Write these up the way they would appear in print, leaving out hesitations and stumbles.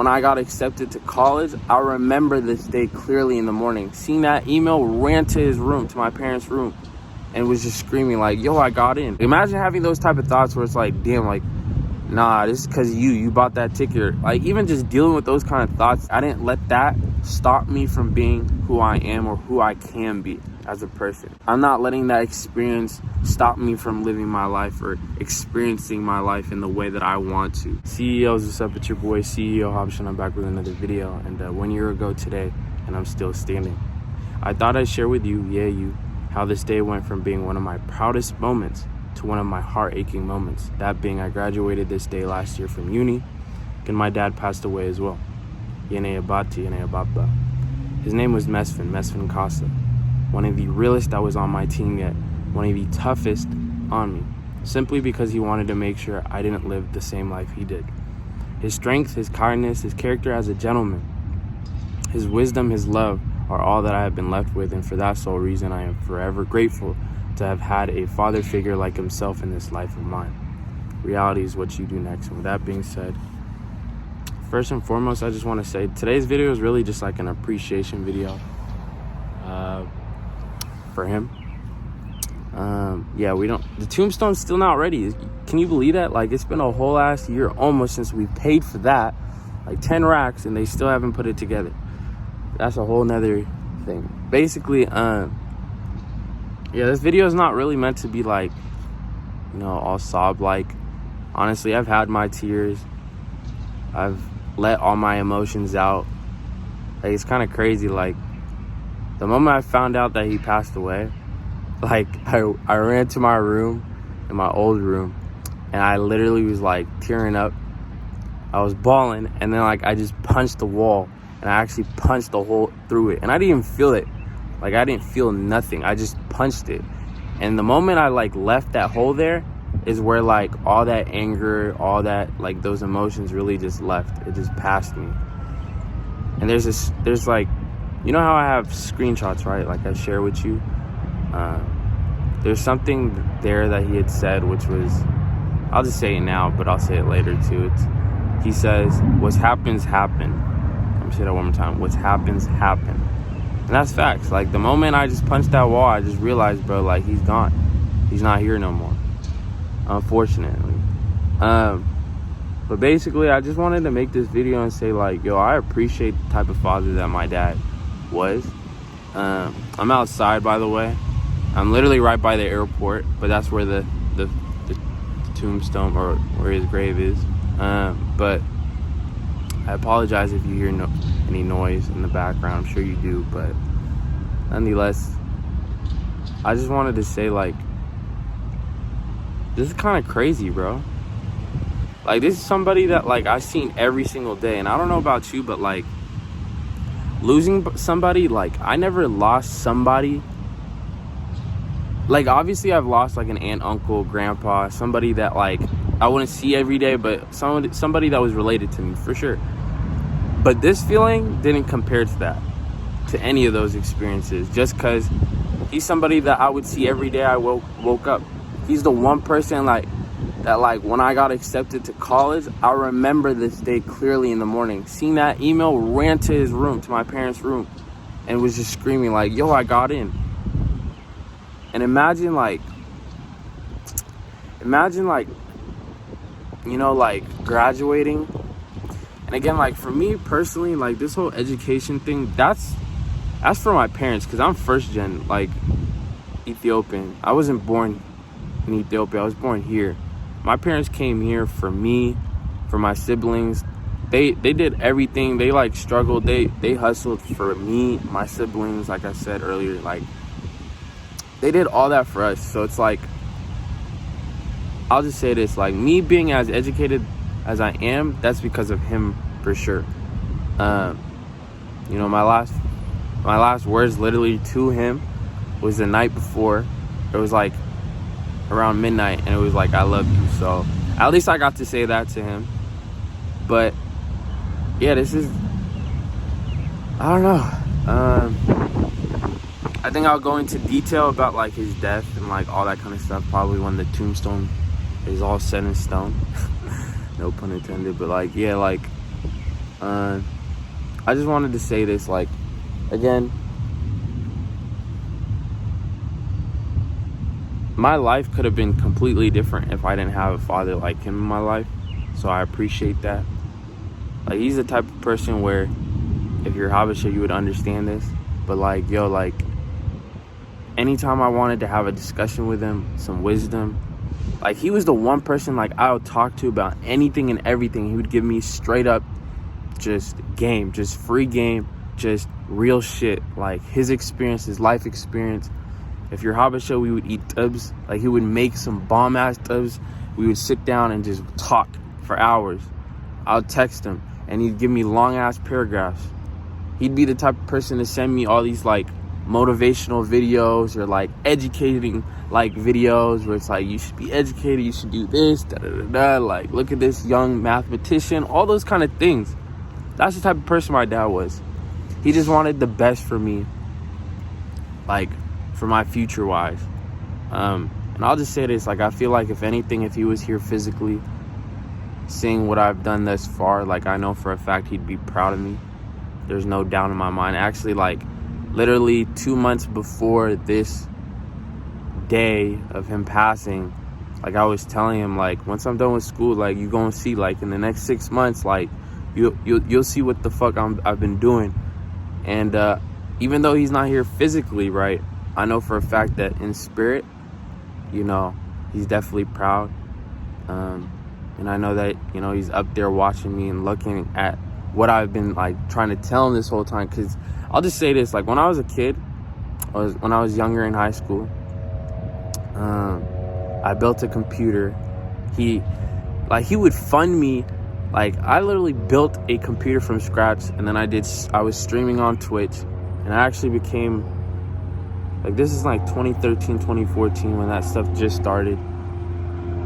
when I got accepted to college, I remember this day clearly in the morning. Seeing that email, ran to his room, to my parents' room, and was just screaming like, yo, I got in. Imagine having those type of thoughts where it's like, damn, like, nah, this is because you bought that ticket. Like, even just dealing with those kind of thoughts, I didn't let that stop me from being who I am or who I can be as a person. I'm not letting that experience stop me from living my life or experiencing my life in the way that I want to. CEOs, what's up? It's your boy CEO Hobson. I'm back with another video, and 1 year ago today, and I'm still standing. I thought I'd share with you, how this day went from being one of my proudest moments to one of my heart-aching moments. That being, I graduated this day last year from uni, and my dad passed away as well. Yene Abati, Yene Ababa. His name was Mesfin Costa. One of the realest that was on my team yet, one of the toughest on me, simply because he wanted to make sure I didn't live the same life he did. His strength, his kindness, his character as a gentleman, his wisdom, his love are all that I have been left with, and for that sole reason I am forever grateful to have had a father figure like himself in this life of mine. Reality is what you do next. And with that being said, first and foremost, I just want to say today's video is really just like an appreciation video for him. The tombstone's still not ready. Can you believe that? Like, it's been a whole ass year almost since we paid for that, like 10 racks, and they still haven't put it together. That's a whole nother thing. Basically, this video is not really meant to be like, all sob-like. Honestly, I've had my tears. I've let all my emotions out. Like, it's kind of crazy. Like, the moment I found out that he passed away, like, I ran to my room, in my old room, and I literally was like tearing up. I was bawling, and then like I just punched the wall, and I actually punched the hole through it, and I didn't even feel it. Like, I didn't feel nothing. I just punched it. And the moment I like left that hole there is where like all that anger, all that, like, those emotions really just left. It just passed me. And there's like, you know how I have screenshots, right? Like I share with you. There's something there that he had said, which was, I'll just say it now, but I'll say it later too. He says, what happens, happen. Let me say that one more time. What happens, happen. And that's facts. Like, the moment I just punched that wall, I just realized, bro, like, he's gone. He's not here no more, unfortunately. But basically, I just wanted to make this video and say, like, yo, I appreciate the type of father that my dad was. I'm outside, by the way. I'm literally right by the airport, but that's where the tombstone, or where his grave is. But I apologize if you hear any noise in the background. I'm sure you do, but nonetheless, I just wanted to say, like, this is kind of crazy, bro. Like, this is somebody that, like, I've seen every single day, and I don't know about you, but, like, losing somebody, like, I never lost somebody. Like, obviously I've lost like an aunt, uncle, grandpa, somebody that like I wouldn't see every day, but somebody that was related to me for sure. But this feeling didn't compare to that, to any of those experiences, just because he's somebody that I would see every day I woke up. He's the one person like when I got accepted to college, I remember this day clearly in the morning. Seeing that email, ran to his room, to my parents' room, and was just screaming like, yo, I got in. And imagine like, like graduating. And again, like, for me personally, like, this whole education thing, that's for my parents, because I'm first gen, like, Ethiopian. I wasn't born in Ethiopia. I was born here. My parents came here for me, for my siblings. They did everything. They like struggled. They hustled for me, my siblings, like I said earlier, like, they did all that for us. So it's like, I'll just say this, like, me being as educated as I am, that's because of him for sure. My last words literally to him was the night before. It was like around midnight, and it was like, I love you. So at least I got to say that to him. But yeah, this is, I don't know. I think I'll go into detail about like his death and like all that kind of stuff probably when the tombstone is all set in stone. No pun intended. But like, yeah, like, I just wanted to say this, like, again, my life could have been completely different if I didn't have a father like him in my life. So I appreciate that. Like, he's the type of person where if you're Habesha, you would understand this. But like, yo, like, anytime I wanted to have a discussion with him, some wisdom, like, he was the one person like I would talk to about anything and everything. He would give me straight up just game, just free game, just real shit. Like, his experience, his life experience. If you're Habesha, we would eat tubs. Like, he would make some bomb ass tubs. We would sit down and just talk for hours. I would text him and he'd give me long ass paragraphs. He'd be the type of person to send me all these like motivational videos or like educating like videos where it's like, you should be educated, you should do this, da da da da. Like, look at this young mathematician, all those kind of things. That's the type of person my dad was. He just wanted the best for me, like, for my future wise. And I'll just say this, like, I feel like if anything, if he was here physically, seeing what I've done thus far, like, I know for a fact he'd be proud of me. There's no doubt in my mind. Actually, like, literally 2 months before this day of him passing, like, I was telling him, like, once I'm done with school, like, you gonna see, like, in the next 6 months, like, you'll see what the fuck I've been doing. And even though he's not here physically, right, I know for a fact that in spirit, you know, he's definitely proud. And I know that, you know, he's up there watching me and looking at what I've been, like, trying to tell him this whole time. Because I'll just say this, like, when I was a kid, when I was younger in high school, I built a computer. He would fund me. Like, I literally built a computer from scratch, and then I was streaming on Twitch, and I actually became, like, this is like 2013, 2014 when that stuff just started.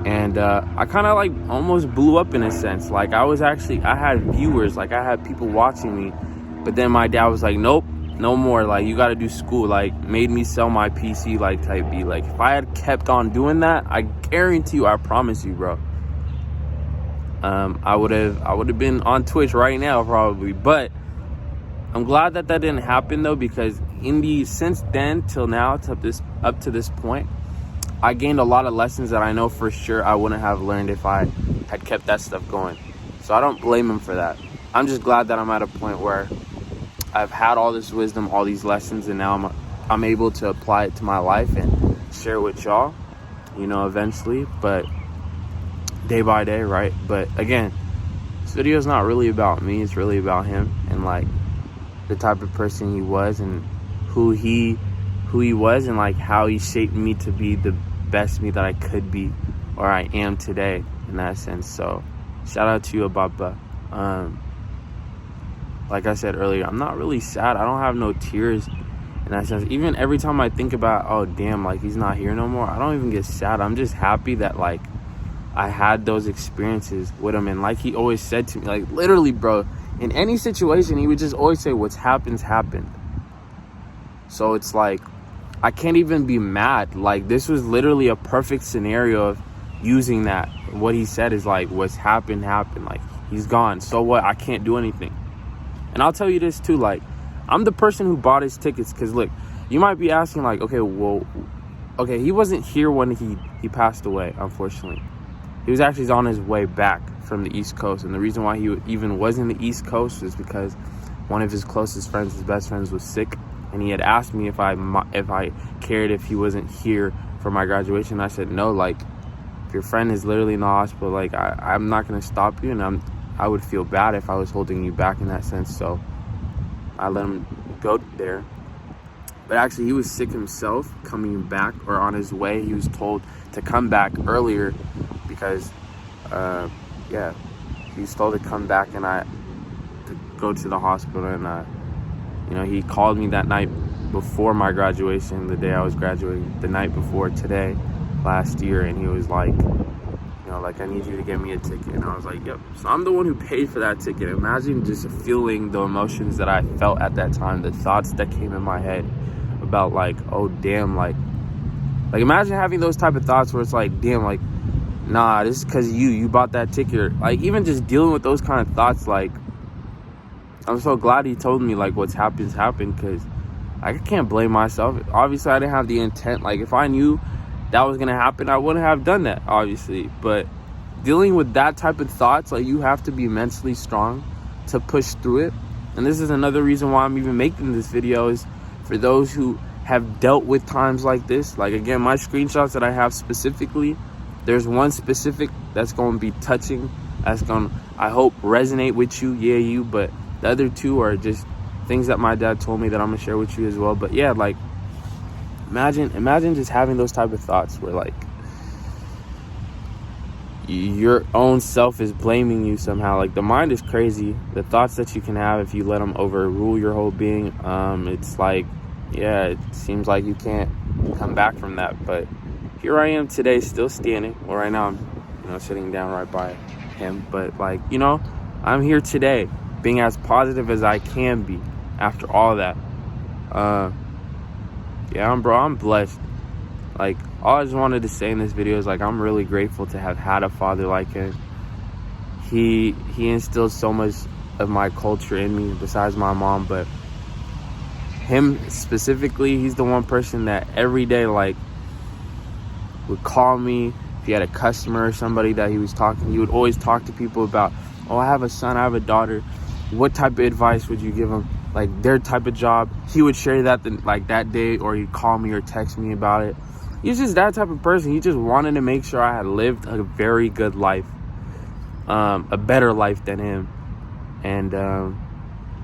And I kind of like almost blew up in a sense. Like, I had viewers, like, I had people watching me. But then my dad was like, nope, no more. Like, you got to do school. Like, made me sell my PC, like, type B. Like, if I had kept on doing that, I guarantee you, I promise you, bro, I would have been on Twitch right now probably. But I'm glad that didn't happen though, because since then till now, up to this point, I gained a lot of lessons that I know for sure I wouldn't have learned if I had kept that stuff going. So I don't blame him for that. I'm just glad that I'm at a point where I've had all this wisdom, all these lessons, and now I'm able to apply it to my life and share it with y'all, you know, eventually, but day by day, right? But again, this video is not really about me. It's really about him and, like, the type of person he was and who he was, and, like, how he shaped me to be the best me that I could be, or I am today, in that sense. So shout out to you, Ababa. Like I said earlier, I'm not really sad. I don't have no tears in that sense. Even every time I think about, oh damn, like, he's not here no more, I don't even get sad. I'm just happy that, like, I had those experiences with him. And like he always said to me, like, literally, bro, in any situation, he would just always say, what's happened. So it's like, I can't even be mad. Like, this was literally a perfect scenario of using that. What he said is like, what's happened. Like, he's gone. So what? I can't do anything. And I'll tell you this too, like, I'm the person who bought his tickets. Because look, you might be asking, like, okay, he wasn't here when he passed away, unfortunately. He was actually on his way back from the East Coast. And the reason why he even was in the East Coast is because one of his closest friends, his best friends, was sick. And he had asked me if I cared if he wasn't here for my graduation. I said, no, like, if your friend is literally in the hospital, like, I'm not going to stop you. And I would feel bad if I was holding you back in that sense. So I let him go there. But actually, he was sick himself coming back, or on his way. He was told to come back earlier because, he was told to come back and to go to the hospital. And, you know, he called me that night before my graduation, the day I was graduating, the night before today, last year. And he was like, you know, like, I need you to get me a ticket. And I was like, yep. So I'm the one who paid for that ticket. Imagine just feeling the emotions that I felt at that time, the thoughts that came in my head about, like, oh, damn, like imagine having those type of thoughts where it's like, damn, like, nah, this is because you bought that ticket. Like, even just dealing with those kind of thoughts, like, I'm so glad he told me like what's happened, because I can't blame myself. Obviously I didn't have the intent. Like if I knew that was gonna happen, I wouldn't have done that, obviously. But dealing with that type of thoughts, like, you have to be mentally strong to push through it. And this is another reason why I'm even making this video, is for those who have dealt with times like this. Like, again, my screenshots that I have specifically, there's one specific that's going to be touching, that's going to, I hope, resonate with you, but the other two are just things that my dad told me that I'm gonna share with you as well. But yeah, like, imagine just having those type of thoughts where, like, your own self is blaming you somehow. Like, the mind is crazy. The thoughts that you can have, if you let them overrule your whole being, it's like, yeah, it seems like you can't come back from that. But here I am today, still standing. Well, right now I'm, sitting down right by him. But, like, I'm here today, being as positive as I can be after all that. Yeah, I'm blessed. Like, all I just wanted to say in this video is, like, I'm really grateful to have had a father like him. He instilled so much of my culture in me, besides my mom. But him specifically, he's the one person that every day, like, would call me. If he had a customer or somebody that he was talking, he would always talk to people about, oh, I have a son, I have a daughter. What type of advice would you give them? Like, their type of job. He would share that that day, or he'd call me or text me about it. He's just that type of person. He just wanted to make sure I had lived a very good life, a better life than him. And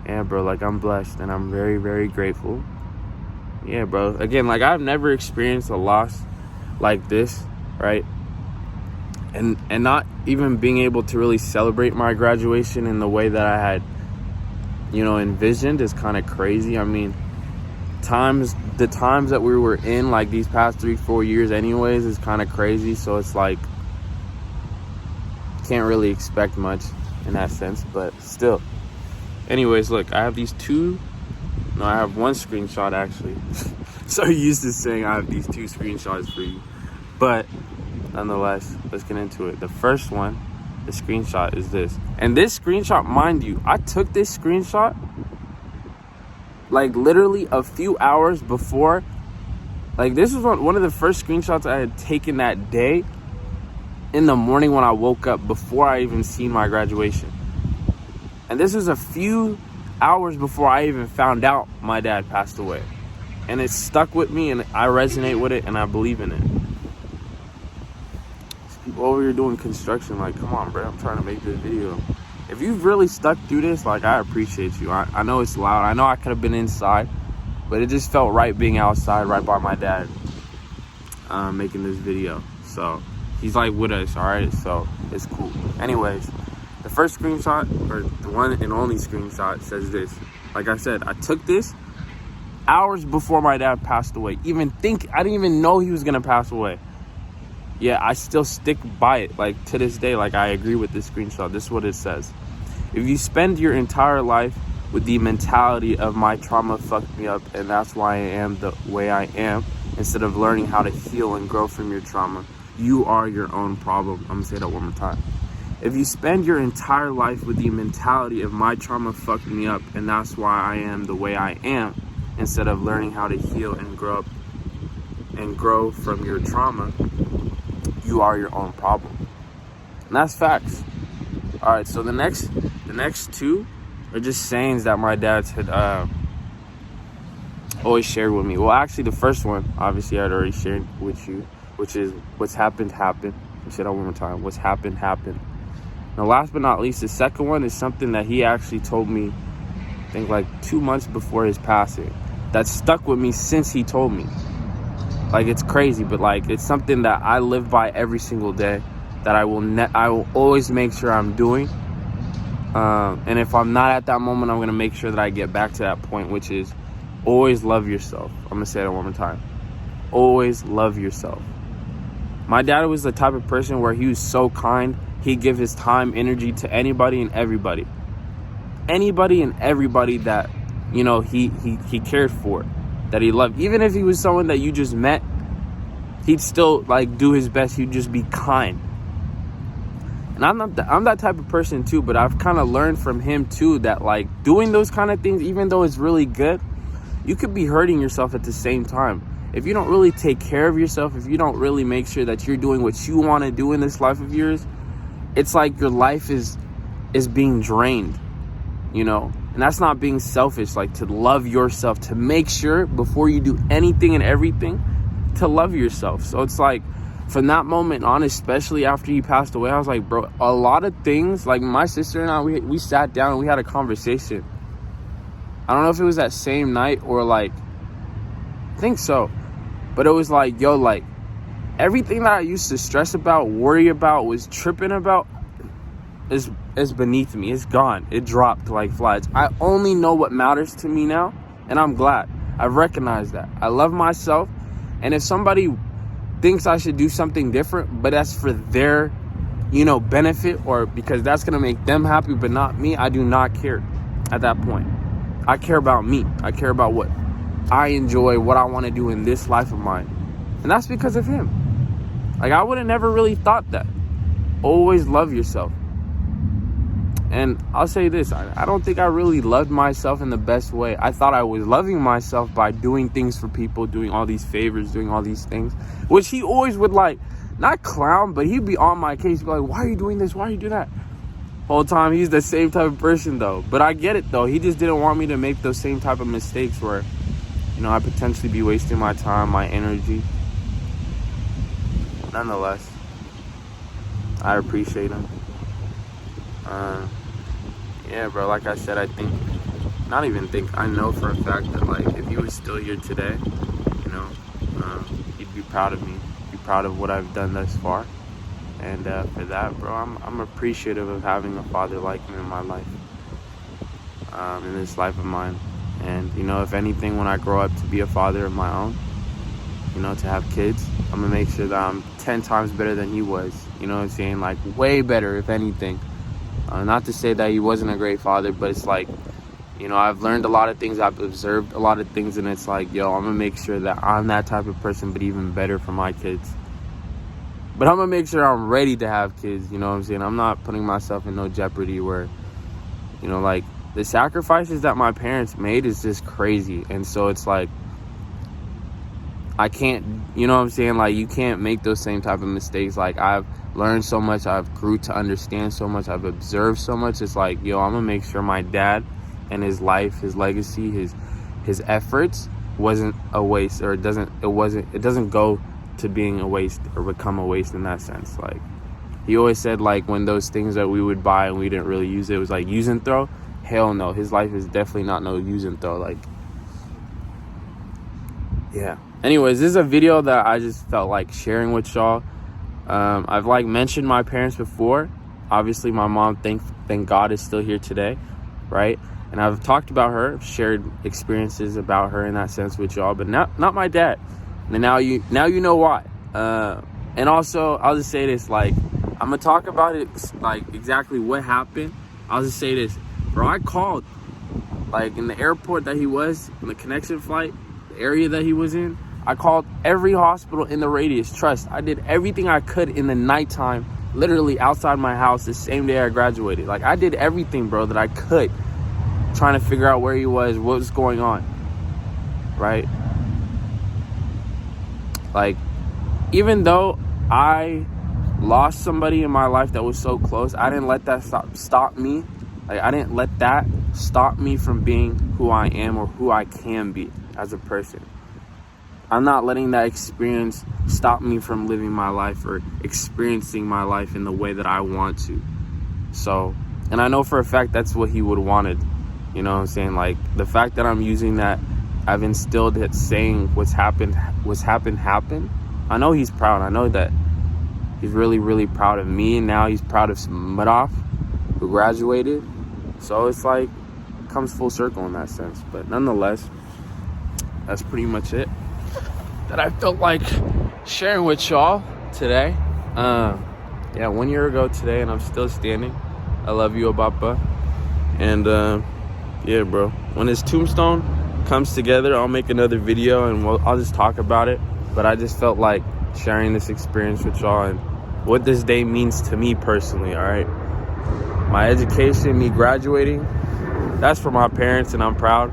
yeah, bro, like, I'm blessed and I'm very, very grateful. Yeah, bro. Again, like, I've never experienced a loss like this, right? And not even being able to really celebrate my graduation in the way that I had, envisioned is kind of crazy. I mean, the times that we were in, like, these past 3-4 years anyways, is kind of crazy. So it's like, can't really expect much in that sense, but still. Anyways, look, I have I have one screenshot, actually. So used to saying I have these 2 screenshots for you, but nonetheless, let's get into it. The first one, the screenshot, is this. And this screenshot, mind you, I took this screenshot like literally a few hours before. Like, this was one of the first screenshots I had taken that day, in the morning when I woke up, before I even seen my graduation. And this was a few hours before I even found out my dad passed away. And it stuck with me, and I resonate with it, and I believe in it. People over here doing construction, like, come on, bro, I'm trying to make this video. If you've really stuck through this, like, I appreciate you. I know it's loud. I know I could have been inside, but it just felt right being outside, right by my dad, making this video. So he's, like, with us, all right? So it's cool. Anyways, the first screenshot, or the one and only screenshot, says this. Like I said, I took this hours before my dad passed away. I didn't even know he was gonna pass away. Yeah, I still stick by it, like, to this day. Like, I agree with this screenshot. This is what it says. If you spend your entire life with the mentality of my trauma fucked me up and that's why I am the way I am, instead of learning how to heal and grow from your trauma, you are your own problem. I'm gonna say that one more time. If you spend your entire life with the mentality of my trauma fucked me up and that's why I am the way I am, instead of learning how to heal and grow from your trauma, you are your own problem. And that's facts. All right, so the next 2 are just sayings that my dad had always shared with me. Well, actually, the first one, obviously, I had already shared with you, which is, what's happened, happened. I'll say that one more time. What's happened, happened. Now, last but not least, the second one is something that he actually told me, I think, like 2 months before his passing. That stuck with me since he told me. Like, it's crazy, but, like, it's something that I live by every single day, that I will always make sure I'm doing. And if I'm not at that moment, I'm going to make sure that I get back to that point, which is always love yourself. I'm going to say that one more time. Always love yourself. My dad was the type of person where he was so kind. He'd give his time, energy to anybody and everybody. Anybody and everybody that, he cared for, that he loved. Even if he was someone that you just met, he'd still, like, do his best. He'd just be kind. And I'm that type of person too, but I've kind of learned from him too that like doing those kind of things, even though it's really good, you could be hurting yourself at the same time. If you don't really take care of yourself, if you don't really make sure that you're doing what you want to do in this life of yours, it's like your life is being drained, you know? And that's not being selfish, like to love yourself, to make sure before you do anything and everything, to love yourself. So it's like, from that moment on, especially after he passed away, I was like, bro, a lot of things, like my sister and I, we sat down and we had a conversation. I don't know if it was that same night or like, I think so. But it was like, yo, like everything that I used to stress about, worry about, was tripping about is beneath me. It's gone. It dropped like flies. I only know what matters to me now. And I'm glad. I've recognized that. I love myself. And if somebody thinks I should do something different, but that's for their, you know, benefit, or because that's going to make them happy, but not me, I do not care at that point. I care about me. I care about what I enjoy, what I want to do in this life of mine. And that's because of him. Like, I would have never really thought that. Always love yourself. And I'll say this, I don't think I really loved myself in the best way. I thought I was loving myself by doing things for people, doing all these favors, doing all these things, which he always would like, not clown, but he'd be on my case, be like, why are you doing this? Why are you doing that? Whole time, he's the same type of person though. But I get it though. He just didn't want me to make those same type of mistakes where, you know, I potentially be wasting my time, my energy. Nonetheless, I appreciate him. Yeah, bro, like I said, I know for a fact that, like, if he was still here today, you know, he'd be proud of me, be proud of what I've done thus far. And for that, bro, I'm appreciative of having a father like him in my life, in this life of mine. And, you know, if anything, when I grow up to be a father of my own, you know, to have kids, I'm going to make sure that I'm 10 times better than he was. You know what I'm saying? Like, way better, if anything. Not to say that he wasn't a great father, but it's like, you know, I've learned a lot of things, I've observed a lot of things, and it's like, yo, I'm going to make sure that I'm that type of person, but even better for my kids. But I'm going to make sure I'm ready to have kids, you know what I'm saying? I'm not putting myself in no jeopardy where, you know, like, the sacrifices that my parents made is just crazy. And so it's like, I can't, you know what I'm saying? Like, you can't make those same type of mistakes. Like, I've learned so much, I've grew to understand so much, I've observed so much. It's like, yo, I'm gonna make sure my dad and his life, his legacy, his efforts wasn't a waste, or it doesn't go to being a waste or become a waste in that sense. Like, he always said, like, when those things that we would buy and we didn't really use it was like use and throw. Hell no, his life is definitely not no use and throw. Like, yeah. Anyways, this is a video that I just felt like sharing with y'all. I've like mentioned my parents before. Obviously, my mom, thank God, is still here today, right? And I've talked about her, shared experiences about her in that sense with y'all, but not my dad. And now you know why. And also, I'll just say this, like, I'm gonna talk about it, like, exactly what happened. I'll just say this, bro. I called, like, in the airport that he was, in the connection flight, the area that he was in. I called every hospital in the radius. Trust, I did everything I could in the nighttime, literally outside my house the same day I graduated. Like, I did everything, bro, that I could, trying to figure out where he was, what was going on, right? Like, even though I lost somebody in my life that was so close, I didn't let that stop me. Like, I didn't let that stop me from being who I am or who I can be as a person. I'm not letting that experience stop me from living my life or experiencing my life in the way that I want to. So, and I know for a fact that's what he would have wanted. You know what I'm saying? Like, the fact that I'm using that, I've instilled it, saying what's happened. I know he's proud. I know that he's really, really proud of me. And now he's proud of Madaf, who graduated. So it's like, it comes full circle in that sense. But nonetheless, that's pretty much it that I felt like sharing with y'all today. Yeah, 1 year ago today, and I'm still standing. I love you, Abapa. And yeah, bro, when his tombstone comes together, I'll make another video and I'll just talk about it. But I just felt like sharing this experience with y'all, and what this day means to me personally, all right? My education, me graduating, that's for my parents, and I'm proud.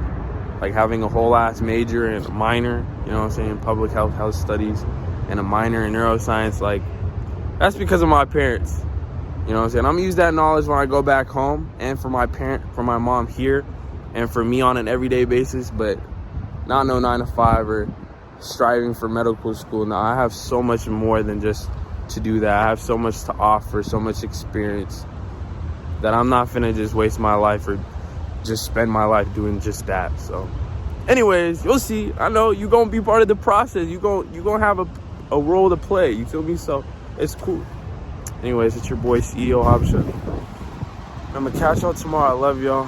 Like having a whole ass major and a minor, you know what I'm saying, public health studies, and a minor in neuroscience, like that's because of my parents. You know what I'm saying? I'm gonna use that knowledge when I go back home, and for my mom here, and for me on an everyday basis, but not no 9 to 5 or striving for medical school. No, I have so much more than just to do that. I have so much to offer, so much experience, that I'm not finna just waste my life or just spend my life doing just that. So anyways, you'll see. I know you gonna be part of the process. You gonna have a role to play, you feel me? So it's cool. Anyways, it's your boy CEO Habsha. I'm gonna catch y'all tomorrow. I love y'all.